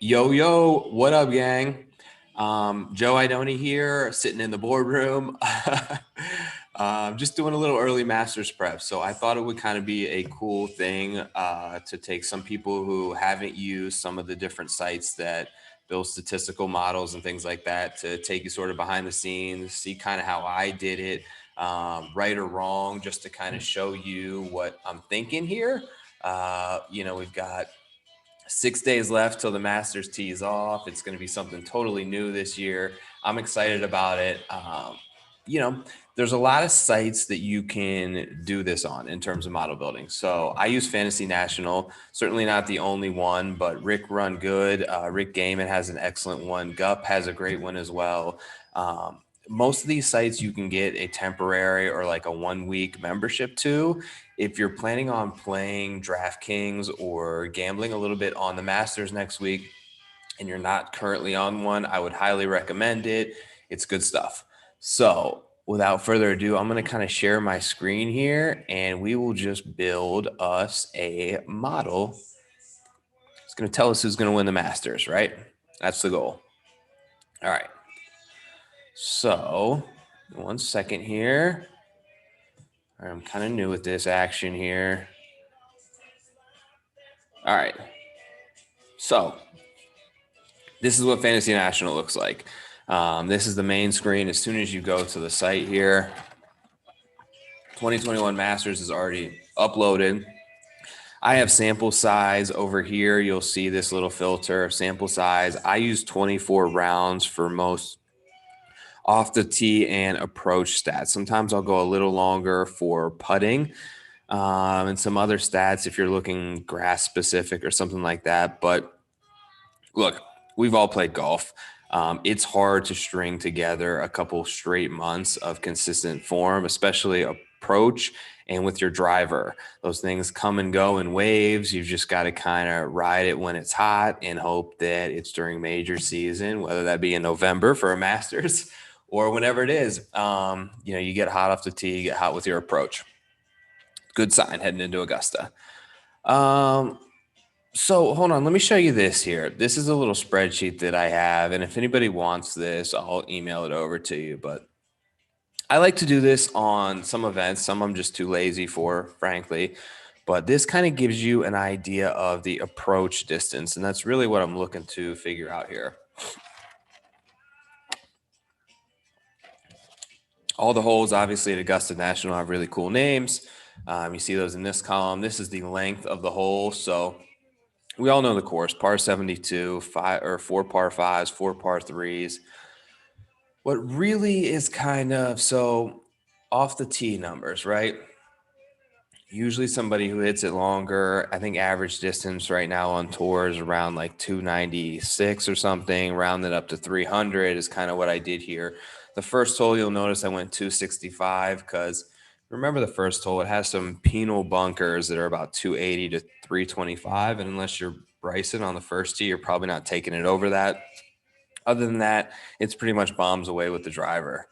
Yo, yo, what up, gang? Joe Idoni here, sitting in the boardroom. Just doing a little early Masters prep. So I thought it would kind of be a cool thing to take some people who haven't used some of the different sites that build statistical models and things like that to take you sort of behind the scenes, see kind of how I did it, right or wrong, just to kind of show you what I'm thinking here. We've got 6 days left till the Masters tees off. It's going to be something totally new this year. I'm excited about it. You know, there's a lot of sites that you can do this on in terms of model building. So I use Fantasy National, certainly not the only one, but Rick Run Good. Rick Gaiman has an excellent one. Gup has a great one as well. Most of these sites you can get a temporary or like a 1 week membership to. If you're planning on playing DraftKings or gambling a little bit on the Masters next week and you're not currently on one, I would highly recommend it. It's good stuff. So, without further ado, I'm going to kind of share my screen here and we will just build us a model. It's going to tell us who's going to win the Masters, right? That's the goal. All right. So, 1 second here. I'm kind of new with this action here. All right. So, this is what Fantasy National looks like. This is the main screen. As soon as you go to the site here, 2021 Masters is already uploaded. I have sample size over here. You'll see this little filter of sample size. I use 24 rounds for most off the tee and approach stats. Sometimes I'll go a little longer for putting and some other stats if you're looking grass specific or something like that. But look, we've all played golf. It's hard to string together a couple straight months of consistent form, especially approach and with your driver. Those things come and go in waves. You've just got to kind of ride it when it's hot and hope that it's during major season, whether that be in November for a Masters or whenever it is. You get hot off the tee, you get hot with your approach. Good sign heading into Augusta. So hold on, let me show you this here. This is a little spreadsheet that I have, and if anybody wants this, I'll email it over to you. But I like to do this on some events. Some I'm just too lazy for, frankly. But this kind of gives you an idea of the approach distance, and that's really what I'm looking to figure out here. All the holes, obviously, at Augusta National have really cool names. You see those in this column. This is the length of the hole. So we all know the course: par 72, 4 par fives, 4 par threes. What really is kind of so off the tee numbers, right? Usually somebody who hits it longer. I think average distance right now on tour is around like 296 or something. Rounded up to 300 is kind of what I did here. The first hole, you'll notice I went 265 because remember the first hole, it has some penal bunkers that are about 280 to 325. And unless you're Bryson on the first tee, you're probably not taking it over that. Other than that, it's pretty much bombs away with the driver.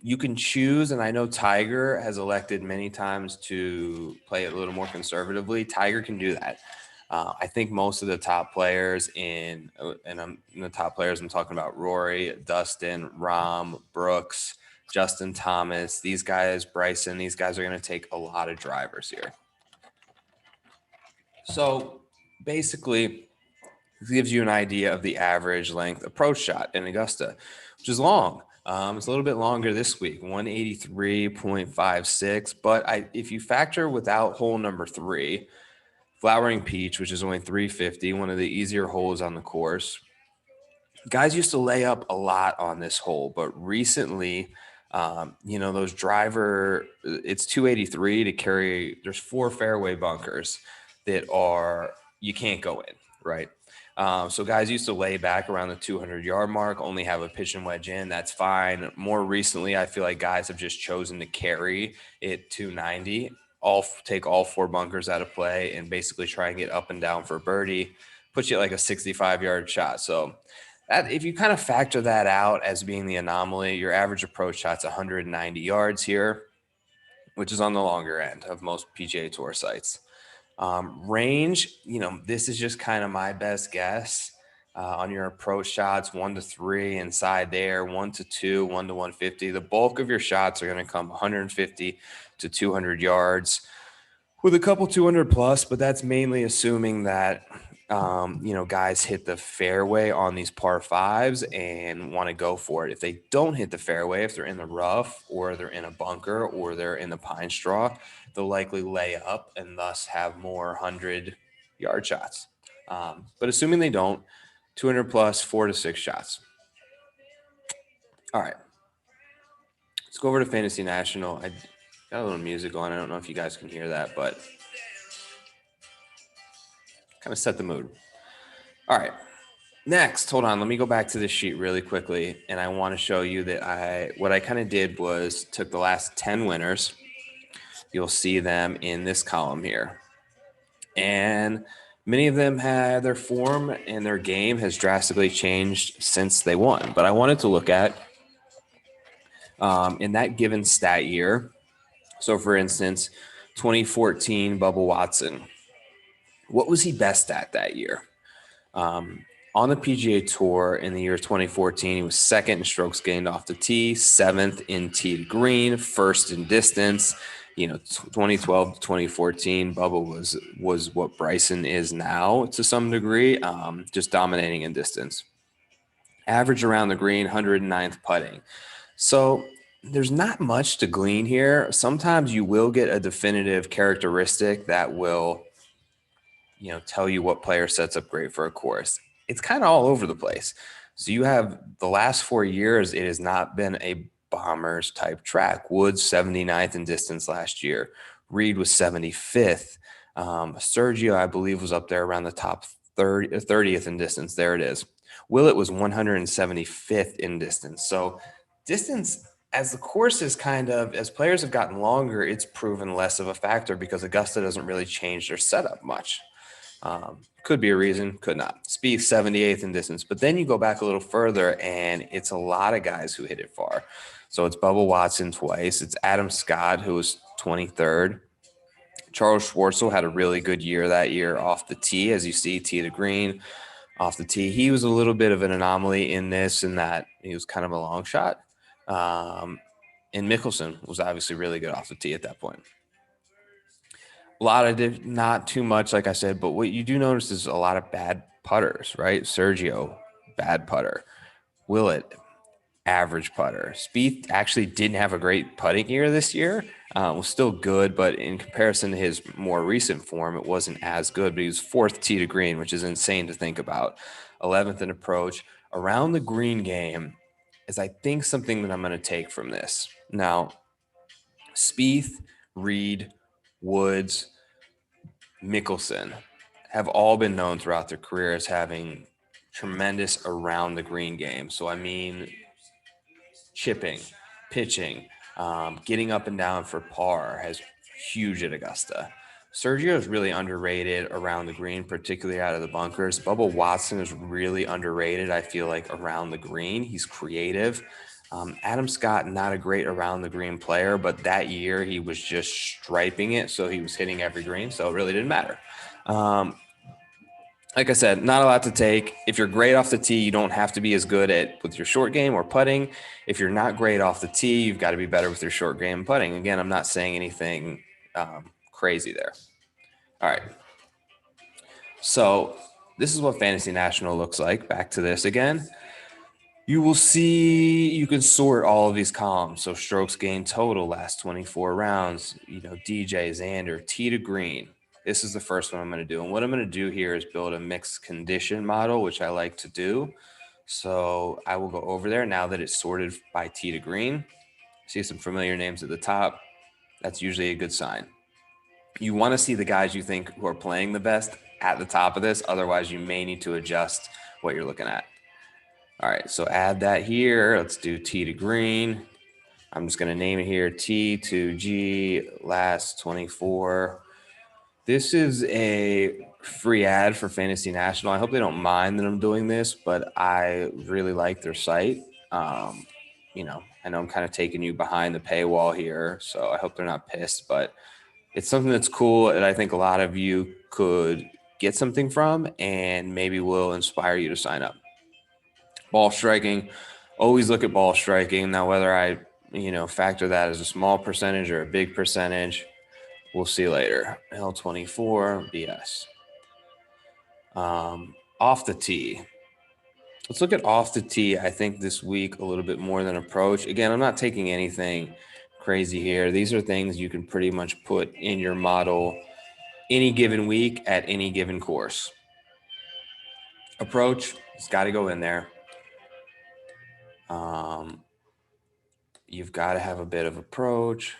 You can choose, and I know Tiger has elected many times to play it a little more conservatively. Tiger can do that. I think most of the top players in the top players, I'm talking about Rory, Dustin, Rahm, Brooks, Justin Thomas, these guys, Bryson, these guys are going to take a lot of drivers here. So basically, it gives you an idea of the average length approach shot in Augusta, which is long. It's a little bit longer this week, 183.56. But if you factor without hole number 3, Flowering Peach, which is only 350, one of the easier holes on the course. Guys used to lay up a lot on this hole, but recently, those driver, it's 283 to carry. There's 4 fairway bunkers that you can't go in, right? So guys used to lay back around the 200-yard mark, only have a pitch and wedge in. That's fine. More recently, I feel like guys have just chosen to carry it 290, take all 4 bunkers out of play, and basically try and get up and down for birdie, put you at like a 65-yard shot. So if you kind of factor that out as being the anomaly, your average approach shot's 190 yards here, which is on the longer end of most PGA Tour sites. Range, this is just kind of my best guess. On your approach shots, 1 to 3 inside there, 1 to 2, 1 to 150. The bulk of your shots are going to come 150 to 200 yards with a couple 200 plus, but that's mainly assuming that guys hit the fairway on these par fives and want to go for it. If they don't hit the fairway, if they're in the rough or they're in a bunker or they're in the pine straw, they'll likely lay up and thus have more 100-yard shots. But assuming they don't, 200 plus, 4 to 6 shots. All right. Let's go over to Fantasy National. I got a little music on. I don't know if you guys can hear that, but kind of set the mood. All right. Next, hold on. Let me go back to this sheet really quickly. And I want to show you that what I kind of did was took the last 10 winners. You'll see them in this column here. And many of them had their form and their game has drastically changed since they won. But I wanted to look at in that given stat year. So, for instance, 2014 Bubba Watson. What was he best at that year? On the PGA Tour in the year 2014, he was second in strokes gained off the tee, seventh in tee to green, first in distance. 2012 to 2014, Bubba was what Bryson is now to some degree, just dominating in distance. Average around the green, 109th putting. So there's not much to glean here. Sometimes you will get a definitive characteristic that will tell you what player sets up great for a course. It's kind of all over the place. So you have the last 4 years, it has not been a Bombers type track. Woods 79th in distance last year. Reed was 75th. Sergio, I believe, was up there around the top 30th in distance. There it is. Willett was 175th in distance. So distance, as the course is as players have gotten longer, it's proven less of a factor because Augusta doesn't really change their setup much. Could be a reason, could not. Spieth 78th in distance, but then you go back a little further and it's a lot of guys who hit it far. So it's Bubba Watson twice. It's Adam Scott, who was 23rd. Charles Schwartzel had a really good year that year off the tee, as you see, tee to green, off the tee. He was a little bit of an anomaly in this, in that he was kind of a long shot. And Mickelson was obviously really good off the tee at that point. A lot of not too much, like I said, but what you do notice is a lot of bad putters, right? Sergio, bad putter. Willett, average putter. Spieth actually didn't have a great putting year this year. Was still good, but in comparison to his more recent form, it wasn't as good. But he was fourth tee to green, which is insane to think about. 11th in approach. Around the green game is, I think, something that I'm going to take from this. Now, Spieth, Reed, Woods, Mickelson have all been known throughout their career as having tremendous around the green game. So, I mean, chipping, pitching, getting up and down for par has huge at Augusta. Sergio is really underrated around the green, particularly out of the bunkers. Bubba Watson is really underrated, I feel like, around the green. He's creative. Adam Scott, not a great around the green player, but that year he was just striping it, so he was hitting every green, so it really didn't matter. Like I said, not a lot to take. If you're great off the tee, you don't have to be as good with your short game or putting. If you're not great off the tee, you've got to be better with your short game and putting. Again, I'm not saying anything crazy there. All right. So this is what Fantasy National looks like. Back to this again. You will see, you can sort all of these columns. So strokes gained total, last 24 rounds, DJ, Xander, tee to green. This is the first one I'm going to do. And what I'm going to do here is build a mixed condition model, which I like to do. So I will go over there now that it's sorted by tee to green. See some familiar names at the top. That's usually a good sign. You want to see the guys you think who are playing the best at the top of this. Otherwise, you may need to adjust what you're looking at. All right, so add that here. Let's do tee to green. I'm just going to name it here, T to G, last 24. This is a free ad for Fantasy National. I hope they don't mind that I'm doing this, but I really like their site. I know I'm kind of taking you behind the paywall here, so I hope they're not pissed, but it's something that's cool, and I think a lot of you could get something from, and maybe will inspire you to sign up. Ball striking, always look at ball striking. Now, whether I, factor that as a small percentage or a big percentage, we'll see later. L24 BS. Off the tee. Let's look at off the tee. I think this week a little bit more than approach. Again, I'm not taking anything crazy here. These are things you can pretty much put in your model any given week at any given course. Approach, it's got to go in there. You've got to have a bit of approach.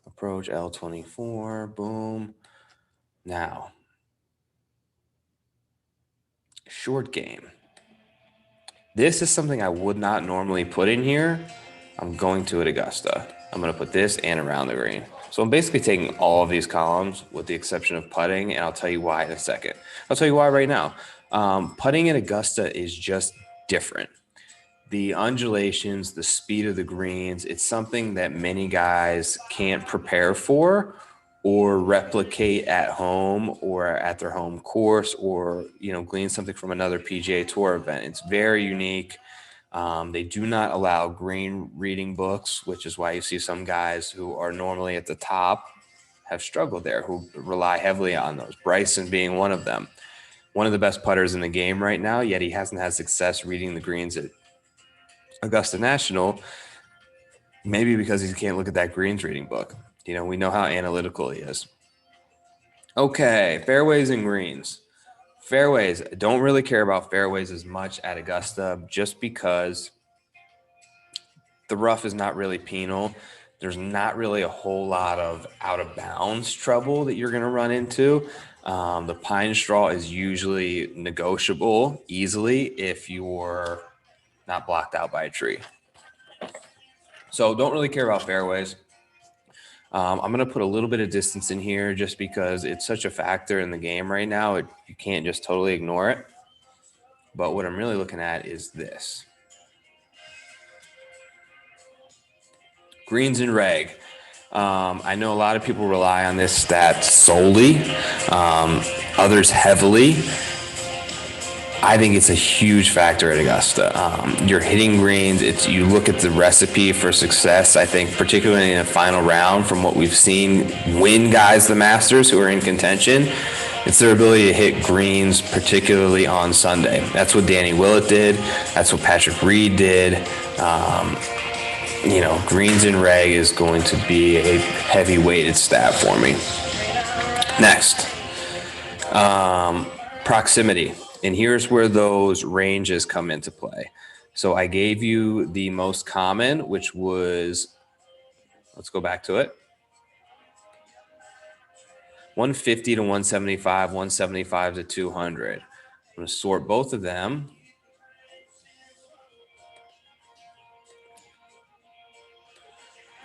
Approach L24, boom. Now, short game. This is something I would not normally put in here. I'm going to at Augusta. I'm going to put this and around the green. So I'm basically taking all of these columns with the exception of putting, and I'll tell you why in a second. I'll tell you why right now. Putting at Augusta is just different. The undulations, the speed of the greens, it's something that many guys can't prepare for or replicate at home or at their home course, or glean something from another PGA Tour event. It's very unique. They do not allow green reading books, which is why you see some guys who are normally at the top have struggled there, who rely heavily on those. Bryson being one of them. One of the best putters in the game right now, yet he hasn't had success reading the greens at Augusta National, maybe because he can't look at that greens reading book. We know how analytical he is. Okay, fairways and greens. Fairways, don't really care about fairways as much at Augusta just because the rough is not really penal. There's not really a whole lot of out of bounds trouble that you're going to run into. The pine straw is usually negotiable easily if you're not blocked out by a tree. So don't really care about fairways. I'm going to put a little bit of distance in here just because it's such a factor in the game right now. You can't just totally ignore it. But what I'm really looking at is this. Greens and reg. I know a lot of people rely on this stat solely, others heavily. I think it's a huge factor at Augusta. You're hitting greens. You look at the recipe for success, I think, particularly in a final round, from what we've seen win guys the Masters who are in contention. It's their ability to hit greens, particularly on Sunday. That's what Danny Willett did. That's what Patrick Reed did. Greens and reg is going to be a heavy weighted stat for me. Next, proximity. And here's where those ranges come into play. So I gave you the most common, which was, let's go back to it. 150 to 175, 175 to 200. I'm going to sort both of them.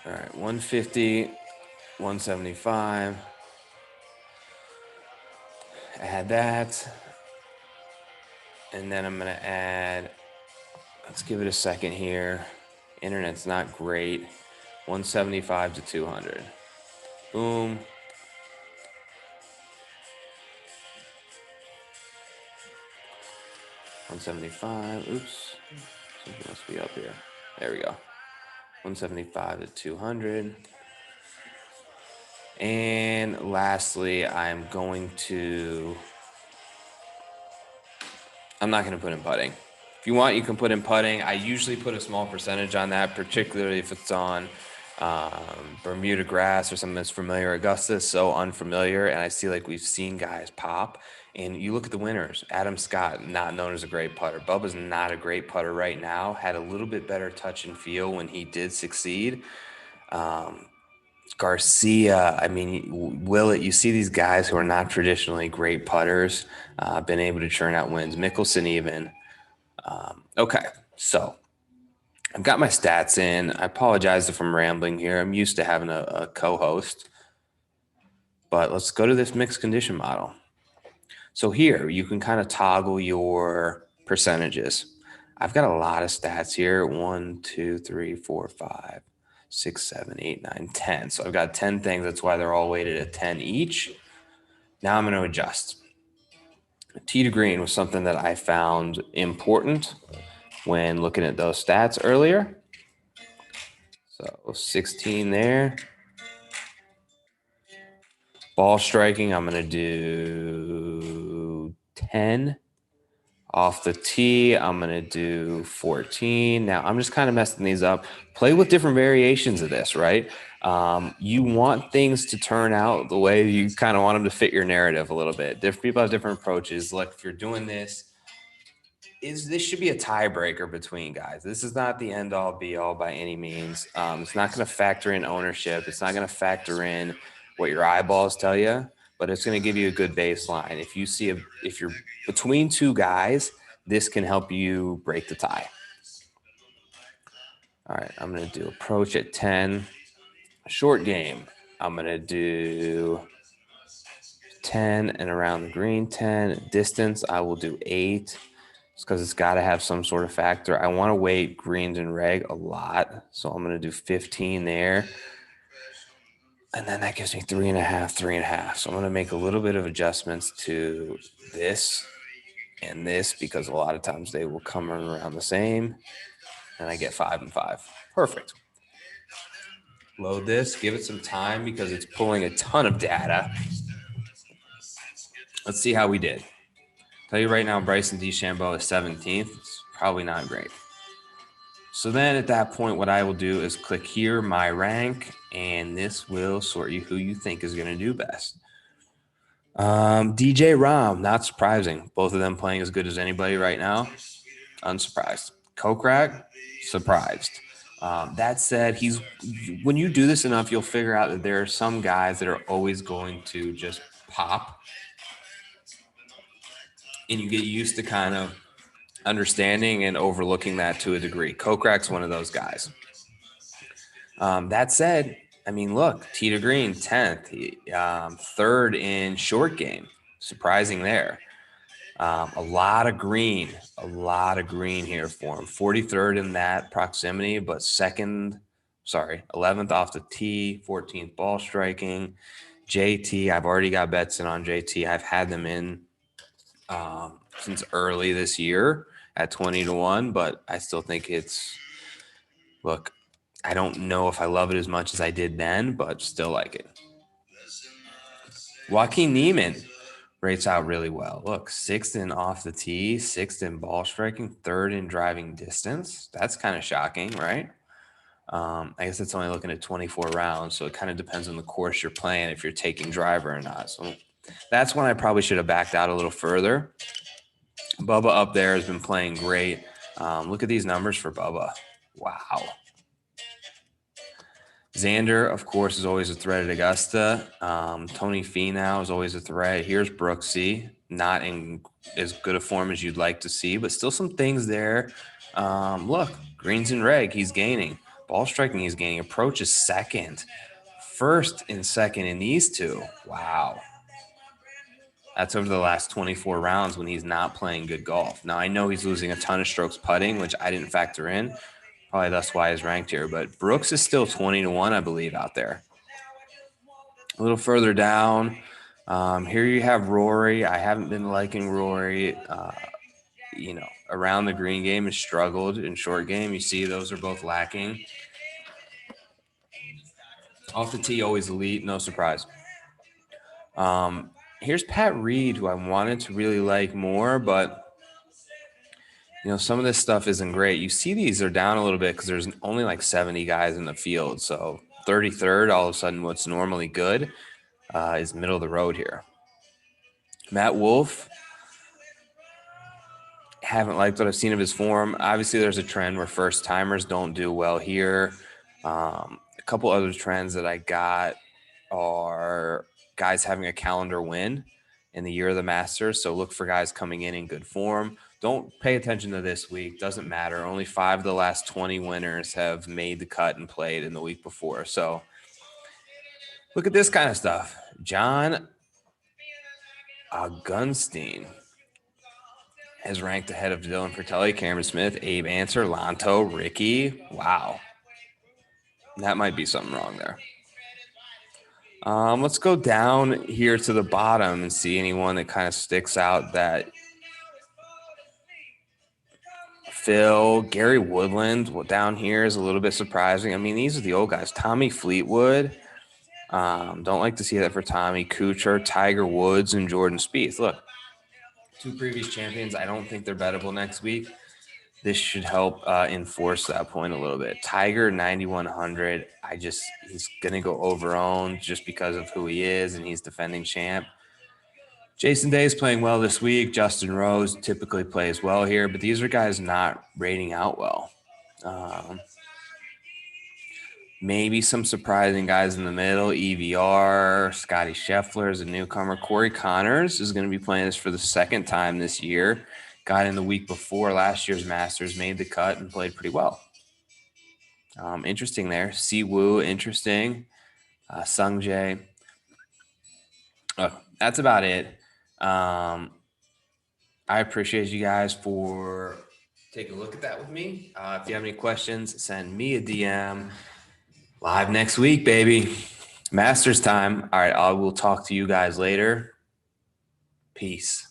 All right, 150, 175. Add that. And then I'm going to add, let's give it a second here. Internet's not great. 175 to 200. Boom. $175. Oops. Something must be up here. There we go. 175 to 200. And lastly, I'm not going to put in putting. If you want, you can put in putting. I usually put a small percentage on that, particularly if it's on Bermuda grass or something that's familiar. Augusta is so unfamiliar, and I see we've seen guys pop. And you look at the winners. Adam Scott, not known as a great putter. Bubba's not a great putter right now. Had a little bit better touch and feel when he did succeed. Garcia, Willett, you see these guys who are not traditionally great putters, been able to churn out wins. Mickelson even. Okay, so I've got my stats in. I apologize if I'm rambling here. I'm used to having a co-host. But let's go to this mixed condition model. So here, you can kind of toggle your percentages. I've got a lot of stats here. 1, 2, 3, 4, 5, 6, 7, 8, 9, 10. So I've got 10 things. That's why they're all weighted at 10 each. Now I'm going to adjust. Tee to green was something that I found important when looking at those stats earlier. So 16 there. Ball striking, I'm going to do 10. Off the tee, I'm going to do 14. Now, I'm just kind of messing these up. Play with different variations of this, right? You want things to turn out the way you kind of want them to fit your narrative a little bit. Different people have different approaches. Like if you're doing this, this should be a tiebreaker between guys. This is not the end all be all by any means. It's not going to factor in ownership. It's not going to factor in what your eyeballs tell you, but it's going to give you a good baseline. If you're between two guys, this can help you break the tie. All right, I'm going to do approach at 10. Short game, I'm going to do 10 and around the green 10. Distance, I will do 8. Because it's got to have some sort of factor. I want to weight greens and reg a lot, so I'm going to do 15 there. And then that gives me 3.5. So I'm going to make a little bit of adjustments to this and this because a lot of times they will come around the same. And I get 5 and 5. Perfect. Load this, give it some time because it's pulling a ton of data. Let's see how we did. Tell you right now, Bryson DeChambeau is 17th. It's probably not great. So then at that point, what I will do is click here, my rank, and this will sort you who you think is going to do best. DJ Rom, not surprising. Both of them playing as good as anybody right now. Unsurprised. Kokrak, surprised. That said, when you do this enough, you'll figure out that there are some guys that are always going to just pop. And you get used to kind of understanding and overlooking that to a degree. Kokrak's one of those guys. That said, I mean, look, tee to green, 10th, third in short game. Surprising there. A lot of green here for him. 43rd in that proximity, but 11th off the tee, 14th ball striking. JT, I've already got bets in on JT. I've had them in since early this year at 20-1, but I still think look, I don't know if I love it as much as I did then, but still like it. Joaquin Niemann rates out really well. Look, 6th in off the tee, 6th in ball striking, 3rd in driving distance. That's kind of shocking, right? I guess it's only looking at 24 rounds, so it kind of depends on the course you're playing if you're taking driver or not. So that's when I probably should have backed out a little further. Bubba up there has been playing great. Look at these numbers for Bubba. Wow. Xander, of course, is always a threat at Augusta. Tony Finau is always a threat. Here's Brooksy, not in as good a form as you'd like to see, but still some things there. Look, greens and reg, he's gaining. Ball striking, he's gaining. Approach is second. First and second in these two. Wow. That's over the last 24 rounds when he's not playing good golf. Now, I know he's losing a ton of strokes putting, which I didn't factor in. Probably that's why he's ranked here. But Brooks is still 20-1, I believe, out there. A little further down, here you have Rory. I haven't been liking Rory. Around the green game has struggled in short game. You see those are both lacking. Off the tee, always elite. No surprise. Here's Pat Reed, who I wanted to really like more, but some of this stuff isn't great. You see these are down a little bit because there's only like 70 guys in the field. So 33rd, all of a sudden what's normally good is middle of the road here. Matt Wolff, haven't liked what I've seen of his form. Obviously, there's a trend where first-timers don't do well here. A couple other trends that I got are guys having a calendar win in the year of the Masters. So look for guys coming in good form. Don't pay attention to this week. Doesn't matter. Only 5 of the last 20 winners have made the cut and played in the week before. So look at this kind of stuff. John Gunstein is ranked ahead of Dylan Fratelli, Cameron Smith, Abe Answer, Lanto, Ricky. Wow. That might be something wrong there. Let's go down here to the bottom and see anyone that kind of sticks out. That Phil, Gary Woodland down here is a little bit surprising. I mean, these are the old guys. Tommy Fleetwood. Don't like to see that for Tommy. Kuchar, Tiger Woods, and Jordan Spieth. Look, 2 previous champions. I don't think they're bettable next week. This should help enforce that point a little bit. Tiger 9,100. He's gonna go over-owned just because of who he is, and he's defending champ. Jason Day is playing well this week. Justin Rose typically plays well here, but these are guys not rating out well. Maybe some surprising guys in the middle. EVR, Scotty Scheffler is a newcomer. Corey Connors is going to be playing this for the second time this year. Got in the week before last year's Masters, made the cut, and played pretty well. Interesting there. Siwoo, interesting. Sung Jae. That's about it. I appreciate you guys for taking a look at that with me. If you have any questions, send me a DM. Live next week, baby. Masters time. All right, I will talk to you guys later. Peace.